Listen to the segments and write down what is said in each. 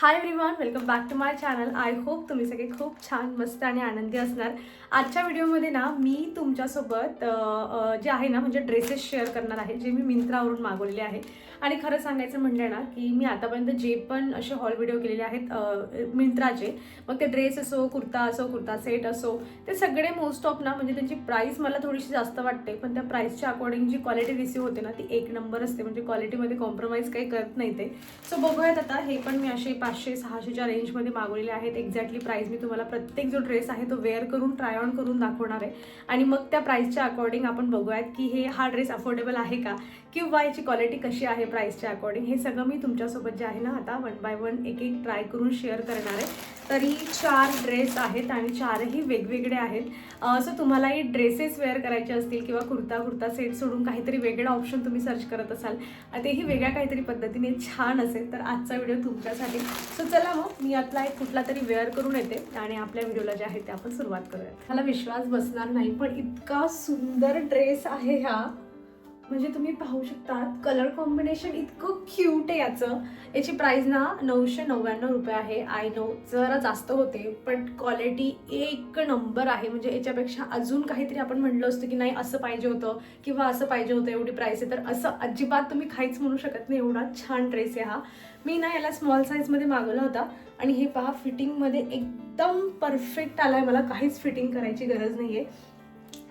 High everyone, welcome back to my channel. I hope तुम्ही सगळे खूप छान मस्त आणि आनंदी असणार. आजच्या व्हिडिओमध्ये ना मी तुमच्यासोबत जे आहे ना म्हणजे ड्रेसेस शेअर करणार आहे जे मी मिंत्रावरून मागवलेले आहे. आणि खरं सांगायचं म्हटलं ना की मी आतापर्यंत जे पण असे हॉल व्हिडिओ केलेले आहेत मिंत्राचे, मग ते ड्रेस असो, कुर्ता असो, कुर्ता सेट असो, ते सगळे मोस्ट ऑफ ना म्हणजे त्यांची प्राईस मला थोडीशी जास्त वाटते, पण त्या प्राईसच्या अकॉर्डिंग जी क्वालिटी रिसीव्ह होते ना ती एक नंबर असते. म्हणजे क्वालिटीमध्ये कॉम्प्रोमाइज काही करत नाही ते. सो बघूयात आता. हे पण मी असे 500-600च्या रेंजमध्ये मागवलेले आहेत. एक्झॅक्टली प्राईस मी तुम्हाला प्रत्येक जो ड्रेस आहे तो वेअर करून ट्राय ऑन करून दाखवणार आहे आणि मग त्या प्राईसच्या अकॉर्डिंग आपण बघूयात की हा ड्रेस अफोर्डेबल आहे का, किंवा याची क्वालिटी कशी आहे प्राईसच्या अकॉर्डिंग. हे सगळं मी तुमच्यासोबत जे आहे ना आता वन बाय वन एक एक ट्राय करून शेअर करणार आहे. तरी 4 ड्रेस आहेत आणि 4ही वेगवेगळे आहेत. सो तुम्हालाही ड्रेसेस वेअर करायचे असतील किंवा कुर्ता सेट सोडून काहीतरी वेगळा ऑप्शन तुम्ही सर्च करत असाल, तेही वेगळ्या काहीतरी पद्धतीने छान असेल, तर आजचा व्हिडिओ तुमच्यासाठी. सो चला मग मी यातला एक कुठला तरी वेअर करून येते आणि आपल्या व्हिडिओला जे आहे ते आपण सुरुवात करूया. मला विश्वास बसणार नाही पण इतका सुंदर ड्रेस आहे हा. म्हणजे तुम्ही पाहू शकता कलर कॉम्बिनेशन इतकं क्यूट आहे याचं. याची प्राइस ना 999 रुपये आहे. आय नो जरा जास्त होते, पण क्वालिटी एक नंबर आहे. म्हणजे याच्यापेक्षा अजून काहीतरी आपण म्हणलं असतं की नाही असं पाहिजे होतं किंवा असं पाहिजे होतं, एवढी प्राइस आहे, तर असं अजिबात तुम्ही काहीच म्हणू शकत नाही. एवढा छान ड्रेस आहे हा. मी ना याला स्मॉल साईजमध्ये मागवला होता आणि हे पहा फिटिंगमध्ये एकदम परफेक्ट आलाय. मला काहीच फिटिंग करायची गरज नाही आहे.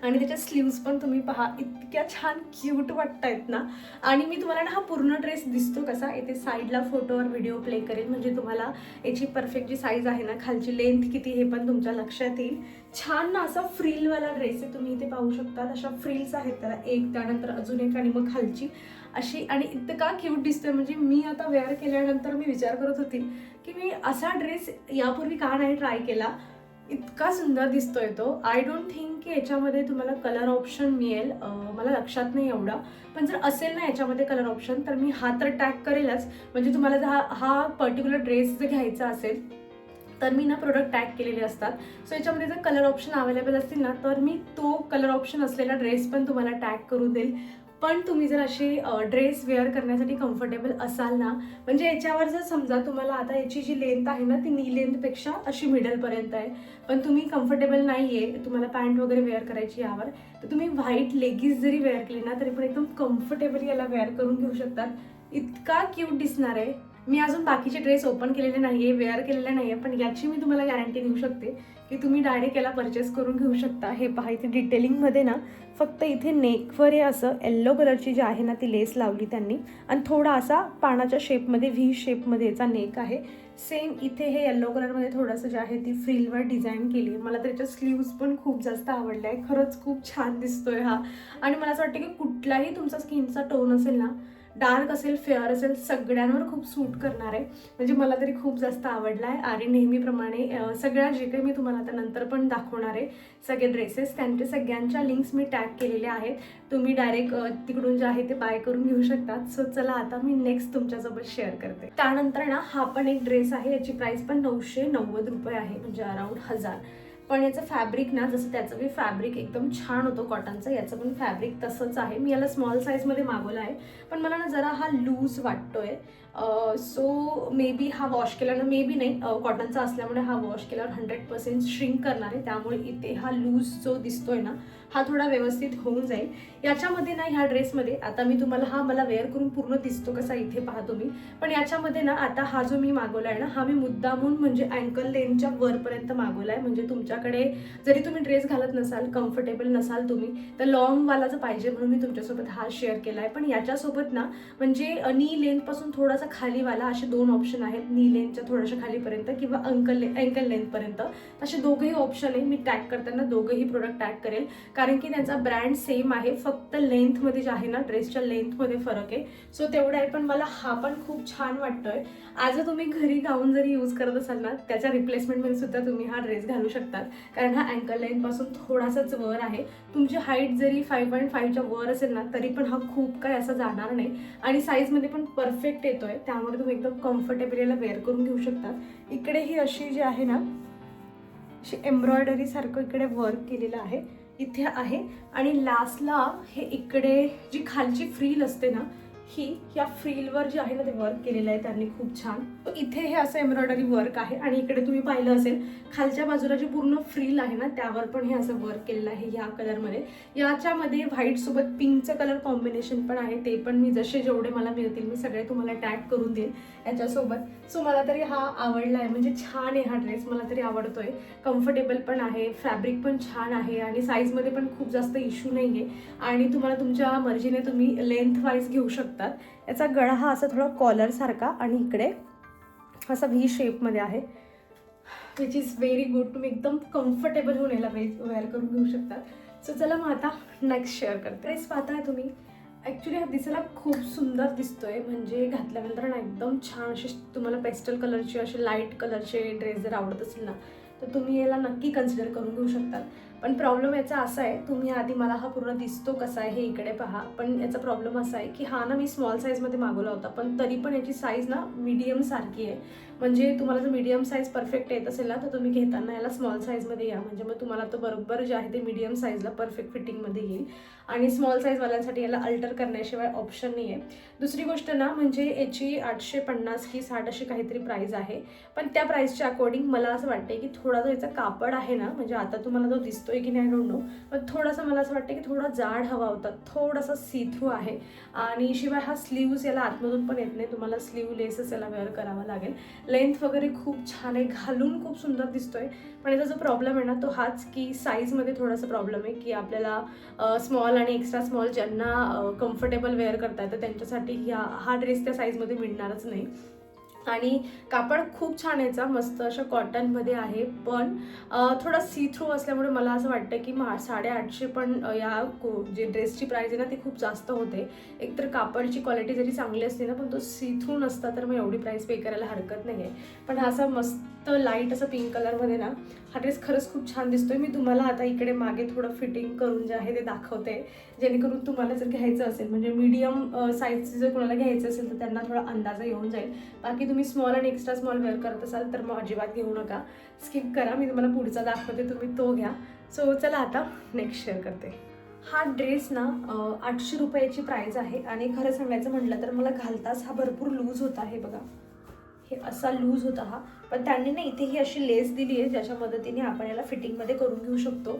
आणि त्याच्या स्लीव्स पण तुम्ही पहा इतक्या छान क्यूट वाटत आहेत ना. आणि मी तुम्हाला ना हा पूर्ण ड्रेस दिसतो कसा, येथे साईडला फोटोवर व्हिडिओ प्ले करेल म्हणजे तुम्हाला याची परफेक्ट जी साईज आहे ना, खालची लेंथ किती हे पण तुमच्या लक्षात येईल. छान ना असा फ्रिलवाला ड्रेस आहे. तुम्ही इथे पाहू शकता अशा फ्रिल्स आहेत त्याला, एक त्यानंतर अजून एक आणि मग खालची अशी. आणि इतका क्यूट दिसतोय म्हणजे मी आता वेअर केल्यानंतर मी विचार करत होती की मी असा ड्रेस यापूर्वी का नाही ट्राय केला. इतका सुंदर दिसतोय तो. आय डोंट थिंक की याच्यामध्ये तुम्हाला कलर ऑप्शन मिळेल, मला लक्षात नाही एवढा. पण जर असेल ना याच्यामध्ये कलर ऑप्शन तर मी हा तर टॅग करेलच. म्हणजे तुम्हाला जर हा पर्टिक्युलर ड्रेस जर घ्यायचा असेल तर मी ना प्रोडक्ट टॅग केलेले असतात. सो याच्यामध्ये जर कलर ऑप्शन अवेलेबल असतील ना तर मी तो कलर ऑप्शन असलेला ड्रेस पण तुम्हाला टॅग करून देईल. पण तुम्ही जर असे ड्रेस वेअर करण्यासाठी कम्फर्टेबल असाल ना, म्हणजे याच्यावर जर समजा तुम्हाला आता याची जी लेंथ आहे ना ती नी लेंथपेक्षा अशी मिडलपर्यंत आहे, पण तुम्ही कम्फर्टेबल नाही आहे, तुम्हाला पॅन्ट वगैरे वेअर करायची यावर, तर तुम्ही व्हाईट लेगिन्स जरी वेअर केली ना तरी पण एकदम कम्फर्टेबली याला वेअर करून घेऊ शकतात. इतका क्यूट दिसणार आहे. मी अजून बाकीचे ड्रेस ओपन केलेले नाही आहे, वेअर केलेले नाही आहे, पण याची मी तुम्हाला गॅरंटी देऊ शकते की तुम्ही डायरेक्ट याला परचेस करून घेऊ शकता. हे पहा इथे डिटेलिंगमध्ये ना फक्त इथे नेकवर हे असं येल्लो कलरची जी आहे ना ती लेस लावली त्यांनी आणि थोडा असा पानाच्या शेपमध्ये व्ही शेपमध्ये याचा नेक आहे. सेम इथे हे येल्लो कलरमध्ये थोडंसं जे आहे ती फ्रिलवर डिझाईन केली. मला त्याच्या स्लीव्स पण खूप जास्त आवडल्या आहे. खरंच खूप छान दिसतोय हा. आणि मला असं वाटतं की कुठलाही तुमचा स्किनचा टोन असेल ना, डार्क असेल फेअर असेल, सगळ्यांवर खूप सूट करणार आहे. म्हणजे मला तरी खूप जास्त आवडला आहे. आणि नेहमीप्रमाणे सगळ्या जे काही मी तुम्हाला आता नंतर पण दाखवणार आहे सगळे ड्रेसेस, त्यांच्या सगळ्यांच्या लिंक्स मी टॅग केलेल्या आहेत. तुम्ही डायरेक्ट तिकडून जे आहे ते बाय करून घेऊ शकतात. सो चला आता मी नेक्स्ट तुमच्यासोबत शेअर करते. त्यानंतर ना हा पण एक ड्रेस आहे. याची प्राइस पण 990 रुपये आहे, म्हणजे अराउंड 1000. पण याचं फॅब्रिक ना, जसं त्याचं बी फॅब्रिक एकदम छान होतं कॉटनचं, याचं पण फॅब्रिक तसंच आहे. मी याला स्मॉल साईजमध्ये मागवलं आहे, पण मला ना जरा हा लूज वाटतोय. सो मे बी हा वॉश केल्यानं, मे बी नाही, कॉटनचा असल्यामुळे हा वॉश केल्यावर 100% श्रिंक करणार आहे. त्यामुळे इथे हा लूज जो दिसतोय ना हा थोडा व्यवस्थित होऊन जाईल. याच्यामध्ये ना ह्या ड्रेसमध्ये आता मी तुम्हाला हा मला वेअर करून पूर्ण दिसतो कसा इथे पहा तुम्ही, पण याच्यामध्ये ना आता हा जो मी मागवला आहे ना हा मी मुद्दामून म्हणजे अँकल लेनच्या वरपर्यंत मागवला आहे. म्हणजे तुमच्याकडे जरी तुम्ही ड्रेस घालत नसाल, कम्फर्टेबल नसाल तुम्ही, तर लॉंगवाला जर पाहिजे म्हणून मी तुमच्यासोबत हा शेअर केला आहे. पण याच्यासोबत ना म्हणजे नी लेंथपासून थोडासा खालीवाला असे 2 ऑप्शन आहेत. नी लेंथच्या थोड्याशा खालीपर्यंत किंवा अँकल लेंथपर्यंत, असे दोघंही ऑप्शन आहे. मी टॅग करताना दोघंही प्रोडक्ट टॅग करेल, कारण की त्यांचा ब्रँड सेम आहे, फक्त लेंथमध्ये जे आहे ना ड्रेसच्या लेंथमध्ये फरक आहे. सो तेवढं आहे. पण मला हा पण खूप छान वाटतोय. आज तुम्ही घरी गाऊन जरी यूज करत असाल ना त्याच्या रिप्लेसमेंटमध्ये सुद्धा तुम्ही हा ड्रेस घालू शकतात, कारण हा अँकल लेंथपासून थोडासाच वर आहे. तुमची हाईट जरी 5.5च्या वर असेल ना तरी पण हा खूप काय असा जाणार नाही. आणि साईजमध्ये पण परफेक्ट येतोय, त्यामुळे तुम्ही एकदम कम्फर्टेबल याला वेअर करून घेऊ शकता. इकडे ही अशी जी आहे ना अशी एम्ब्रॉयडरी सारखं इकडे वर्क केलेलं आहे, इथे आहे. आणि लास्टला हे इकडे जी खालची फ्रील असते ना या फ्रीलवर जे आहे ना ते वर्क केलेलं आहे त्यांनी खूप छान. इथे हे असं एम्ब्रॉयडरी वर्क आहे आणि इकडे तुम्ही पाहिलं असेल खालच्या बाजूला जी पूर्ण फ्रील आहे ना त्यावर पण हे असं वर्क केलेलं आहे ह्या कलरमध्ये. याच्यामध्ये व्हाईट सोबत पिंकचं कलर कॉम्बिनेशन पण आहे, ते पण मी जसे जेवढे मला मिळतील मी सगळे तुम्हाला टॅग करून देईन याच्यासोबत. सो मला तरी हा आवडला आहे, म्हणजे छान आहे हा ड्रेस, मला तरी आवडतोय. कम्फर्टेबल पण आहे, फॅब्रिक पण छान आहे आणि साईजमध्ये पण खूप जास्त इश्यू नाही आहे आणि तुम्हाला तुमच्या मर्जीने तुम्ही लेंथ वाईज घेऊ शकतात. याचा गळा हा असा थोडा कॉलर सारखा आणि इकडे असा व्ही शेपमध्ये आहे, विच इज व्हेरी गुड. तुम्ही एकदम कम्फर्टेबल होऊन याला वेअर करून घेऊ शकता. सो चला मग आता नेक्स्ट शेअर करते. ड्रेस पाहताय तुम्ही, ॲक्च्युली हा दिसायला खूप सुंदर दिसतोय, म्हणजे घातल्यानंतर ना एकदम छान असे तुम्हाला पेस्टल कलरचे असे लाईट कलरचे ड्रेस जर आवडत असेल ना तर तुम्ही याला नक्की कन्सिडर करून घेऊ शकतात. पण प्रॉब्लेम याचा असा आहे, तुम्ही आधी मला हा पूर्ण दिसतो कसा आहे हे इकडे पहा, पण याचा प्रॉब्लेम असा आहे की हा ना मी स्मॉल साईजमध्ये मागवला होता, पण तरी पण याची साईज ना मीडियम सारखी आहे. म्हणजे तुम्हाला जर मीडियम साईज परफेक्ट येत असेल ना तर तुम्ही घेताना याला स्मॉल साईजमध्ये या, म्हणजे मग तुम्हाला तो बरोबर जे आहे ते मीडियम साईजला परफेक्ट फिटिंगमध्ये येईल. आणि स्मॉल साईजवाल्यांसाठी याला अल्टर करण्याशिवाय ऑप्शन नाही आहे. दुसरी गोष्ट ना म्हणजे याची 850 की 60 अशी काहीतरी प्राईस आहे, पण त्या प्राईसच्या अकॉर्डिंग मला असं वाटते की थोडा जो याचा कापड आहे ना, म्हणजे आता तुम्हाला जो दिसतोय की नाही डोंट नो, पण थोडासा मला असं वाटतं की थोडा जाड हवा होता, थोडासा सी थ्रू आहे. आणि शिवाय हा स्लीव्ज याला आतमधून पण येत नाही, तुम्हाला स्लीवलेसच याला वेअर करावा लागेल. लेंथ वगैरे खूप छान आहे, घालून खूप सुंदर दिसतोय. पण याचा जो प्रॉब्लेम आहे ना तो हाच की साईजमध्ये थोडासा प्रॉब्लेम आहे की आपल्याला स्मॉल आणि एक्स्ट्रा स्मॉल ज्यांना कम्फर्टेबल वेअर करता येतं त्यांच्यासाठी हा ड्रेस त्या साईजमध्ये मिळणारच नाही. आणि कापड खूप छान याचा, मस्त अशा कॉटनमध्ये आहे, पण थोडा सी थ्रू असल्यामुळे मला असं वाटतं की 850 पण या जे ड्रेसची प्राईस आहे ना ती खूप जास्त होते. एकतर कापडची क्वालिटी जरी चांगली असते ना पण तो सी थ्रू नसता तर मग एवढी प्राईस पे करायला हरकत नाही आहे. पण हा असा मस्त लाईट असा पिंक कलरमध्ये ना हा ड्रेस खरंच खूप छान दिसतोय. मी तुम्हाला आता इकडे मागे थोडं फिटिंग करून जे आहे ते दाखवते, जेणेकरून तुम्हाला जर घ्यायचं असेल म्हणजे मीडियम साईजचं जर कोणाला घ्यायचं असेल तर त्यांना थोडा अंदाजा येऊन जाईल. बाकी तुम्ही स्मॉल आणि एक्स्ट्रा स्मॉल वेअर करत असाल तर मग अजिबात घेऊ नका, स्किप करा. मी तुम्हाला पुढचा दाखवते, तुम्ही तो घ्या. सो चला आता नेक्स्ट शेअर करते. हा ड्रेस ना 800 रुपयाची प्राईस आहे आणि खरं सांगायचं म्हटलं तर मला घालताच हा भरपूर लूज होता. हे बघा, हे असा लूज होता हा, पण त्यांनी ना इथे ही अशी लेस दिली आहे ज्याच्या मदतीने आपण याला फिटिंगमध्ये करून घेऊ शकतो.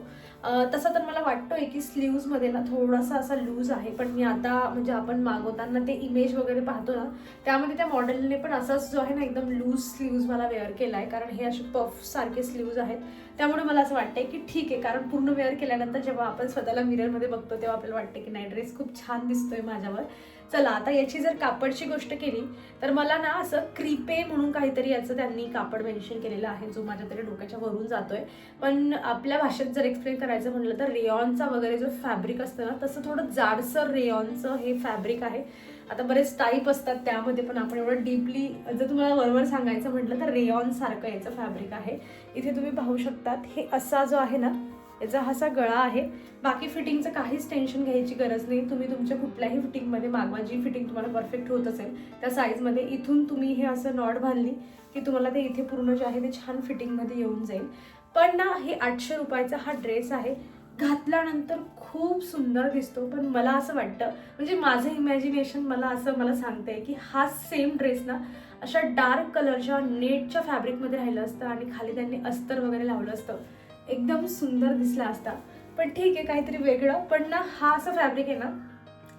तसं तर मला वाटतोय की स्लीव्जमध्ये ना थोडासा असा लूज आहे, पण मी आता म्हणजे आपण मागवताना ते इमेज वगैरे पाहतो ना त्यामध्ये त्या मॉडेलने पण असाच जो आहे ना एकदम लूज स्लीव्ज मला वेअर केला आहे, कारण हे असे पफ सारखे स्लीव्ज आहेत. त्यामुळे मला असं वाटतंय की ठीक आहे, कारण पूर्ण वेअर केल्यानंतर जेव्हा आपण स्वतःला मिररमध्ये बघतो तेव्हा आपल्याला वाटतं की नाही ड्रेस खूप छान दिसतोय माझ्यावर. चला आता याची जर कापडची गोष्ट केली तर मला ना असं क्रिपे म्हणून काहीतरी याचं त्यांनी कापड मेन्शन केलेलं आहे जो माझ्या तरी डोक्याच्या वरून जातोय. पण आपल्या भाषेत जर एक्सप्लेन करायचं म्हटलं तर रेयॉनचा वगैरे जो फॅब्रिक असतं ना तसं थोडं जाडसर रेयॉनचं हे फॅब्रिक आहे. आता बरेच टाईप असतात त्यामध्ये, पण आपण एवढं डीपली जर तुम्हाला वरवर सांगायचं म्हटलं तर रेयॉन सारखं याचं फॅब्रिक आहे. इथे तुम्ही पाहू शकतात हे असा जो आहे ना याचा असा गळा आहे. बाकी फिटिंगचं काहीच टेन्शन घ्यायची गरज नाही, तुम्ही तुमच्या कुठल्याही फिटिंगमध्ये मागवा जी फिटिंग तुम्हाला परफेक्ट होत असेल त्या साईजमध्ये. इथून तुम्ही हे असं नॉट बांधली की तुम्हाला ते इथे पूर्ण जे आहे ते छान फिटिंगमध्ये येऊन जाईल. पण ना हे 800 रुपयाचा हा ड्रेस आहे, घातल्यानंतर खूप सुंदर दिसतो. पण मला असं वाटतं म्हणजे माझं इमॅजिनेशन मला सांगतंय की हा सेम ड्रेस ना अशा डार्क कलरच्या नेटच्या फॅब्रिकमध्ये राहिलं असतं आणि खाली त्यांनी अस्तर वगैरे लावलं असतं, एकदम सुंदर दिसला असता. पण ठीक आहे काहीतरी वेगळं. पण ना हा असं फॅब्रिक आहे ना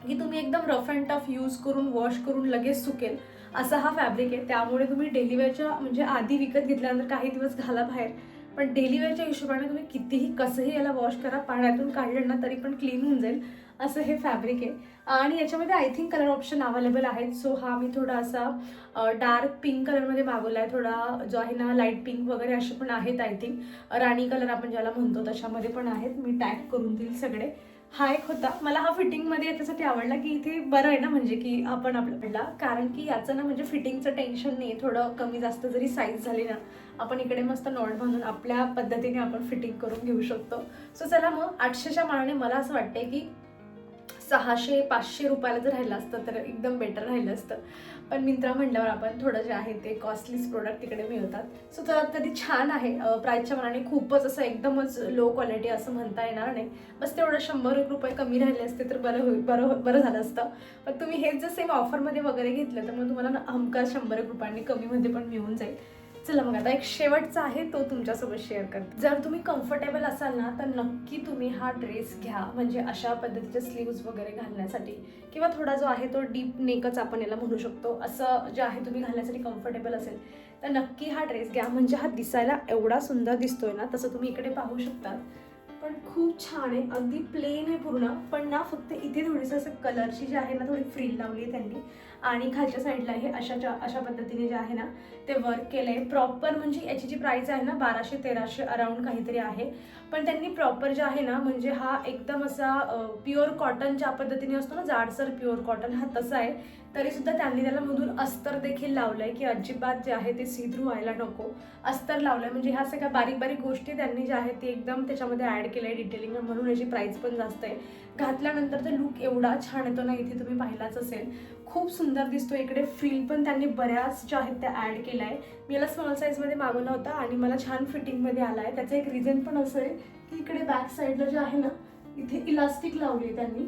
की तुम्ही एकदम रफ अँड टफ यूज करून वॉश करून लगेच सुकेल असा हा फॅब्रिक आहे. त्यामुळे तुम्ही डेली वेअरच्या म्हणजे आधी विकत घेतल्यानंतर काही दिवस घाला बाहेर, पण डेली वेअरच्या हिशोबाने तुम्ही कितीही कसंही याला वॉश करा, पाण्यातून काढलं ना तरी पण क्लीन होऊन जाईल असं हे फॅब्रिक आहे. आणि याच्यामध्ये I think colour option available आहेत. सो हा मी थोडा असा डार्क पिंक कलरमध्ये मागवला आहे, थोडा जो आहे ना लाईट पिंक वगैरे असे पण आहेत. आय थिंक राणी कलर आपण ज्याला म्हणतो तशामध्ये पण आहेत, मी टॅग करून देईल सगळे. हा एक होता, मला हा फिटिंगमध्ये याच्यासाठी आवडला की इथे बरं आहे ना, म्हणजे की आपण आपल्याला, कारण की याचं ना म्हणजे फिटिंगचं टेन्शन नाही, थोडं कमी जास्त जरी साईज झाली ना आपण इकडे मस्त नॉट बांधून आपल्या पद्धतीने आपण फिटिंग करून घेऊ शकतो. सो चला मग 800च्या मानाने मला असं वाटतंय की 600-500 रुपयाला जर राहिलं असतं तर एकदम बेटर राहिलं असतं. पण मिंत्रा म्हटल्यावर आपण थोडं जे आहे ते कॉस्टलीच प्रोडक्ट तिकडे मिळतात. सो तर तरी छान आहे. प्राईसच्या मनाने खूपच असं एकदमच लो क्वालिटी असं म्हणता येणार नाही. बस तेवढं 100 रुपये कमी राहिले असते तर बरं झालं असतं. पण तुम्ही हेच जर सेम ऑफरमध्ये वगैरे घेतलं तर मग तुम्हाला हमखास 100 रुपयांनी कमीमध्ये पण मिळून जाईल. चला मग आता एक शेवटचा आहे तो तुमच्यासोबत शेअर करते. जर तुम्ही कम्फर्टेबल असाल ना तर नक्की तुम्ही हा ड्रेस घ्या. म्हणजे अशा पद्धतीचे स्लीव्ज वगैरे घालण्यासाठी किंवा थोडा जो आहे तो डीप नेकच आपण याला म्हणू शकतो, असं जे आहे तुम्ही घालण्यासाठी कम्फर्टेबल असेल तर नक्की हा ड्रेस घ्या. म्हणजे हा दिसायला एवढा सुंदर दिसतोय ना, तसं तुम्ही इकडे पाहू शकता. पण खूप छान आहे, अगदी प्लेन आहे पूर्ण. पण ना फक्त इथे थोडीसं असं कलरची जी आहे ना थोडी फ्रिल लावली आहे त्यांनी आणि खालच्या साईडला हे अशा पद्धतीने जे आहे ना ते वर्क केलं आहे प्रॉपर. म्हणजे याची जी प्राईस आहे ना 1200-1300 अराउंड काहीतरी आहे. पण त्यांनी प्रॉपर जे आहे ना म्हणजे हा एकदम असा प्युअर कॉटन ज्या पद्धतीने असतो ना, जाडसर प्युअर कॉटन, हा तसा आहे. तरीसुद्धा त्यांनी त्याला मधून अस्तर देखील लावलं आहे की अजिबात जे आहे ते सी थ्रू व्हायला नको. अस्तर लावलं आहे म्हणजे ह्या सगळ्या बारीक बारीक गोष्टी त्यांनी ज्या आहेत ते एकदम त्याच्यामध्ये ॲड केलं आहे डिटेलिंग, म्हणून याची प्राईस पण जास्त आहे. घातल्यानंतर तर लुक एवढा छान येतो ना, इथे तुम्ही पाहिलाच असेल. खूप सुंदर दिसतो. इकडे फ्रिल पण त्यांनी बऱ्याच ज्या आहेत त्या ॲड केल्या आहे. मी याला स्मॉल साईजमध्ये मागवला होता आणि मला छान फिटिंगमध्ये आला आहे. त्याचं एक रिझन पण असं आहे की इकडे बॅक साईडला जे आहे ना इथे इलास्टिक लावली आहे त्यांनी,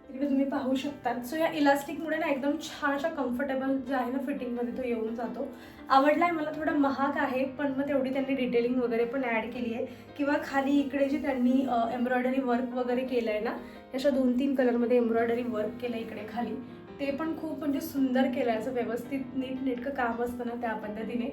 इकडे तुम्ही पाहू शकता. सो या इलास्टिकमुळे ना एकदम छान अशा कम्फर्टेबल जे आहे ना फिटिंगमध्ये तो येऊन जातो. आवडला आहे मला. थोडा महाग आहे पण मग तेवढी त्यांनी डिटेलिंग वगैरे पण ॲड केली आहे. किंवा खाली इकडे जे त्यांनी एम्ब्रॉयडरी वर्क वगैरे केलं आहे ना, अशा 2-3 कलरमध्ये एम्ब्रॉयडरी वर्क केलं आहे इकडे खाली, ते पण खूप म्हणजे सुंदर केलं आहे. असं व्यवस्थित नीटनेटकं काम असतं ना त्या पद्धतीने.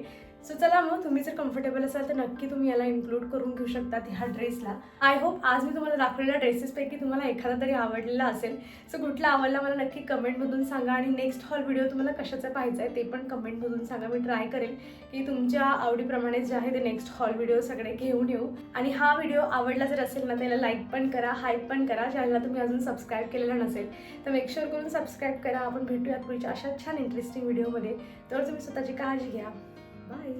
सो चला मग तुम्ही जर कम्फर्टेबल असाल तर नक्की तुम्ही याला इन्क्लूड करून घेऊ शकता ह्या ड्रेसला. आय होप आज मी तुम्हाला दाखवलेल्या ड्रेसेसपैकी तुम्हाला एखादा तरी आवडलेला असेल. सो कुठला आवडला मला नक्की कमेंटमधून सांगा. आणि नेक्स्ट हॉल व्हिडिओ तुम्हाला कशाचा पाहायचा आहे ते पण कमेंटमधून सांगा. मी ट्राय करेल की तुमच्या आवडीप्रमाणे जे आहे ते नेक्स्ट हॉल व्हिडिओ सगळे घेऊन येऊ. आणि हा व्हिडिओ आवडला जर असेल ना त्याला लाईक पण करा, हाईप पण करा. चॅनलला तुम्ही अजून सबस्क्राईब केलेलं नसेल तर मेक शुअर करून सबस्क्राईब करा. आपण भेटूयात पुढच्या अशा छान इंटरेस्टिंग व्हिडिओमध्ये. तर तुम्ही स्वतःची काळजी घ्या. बाय.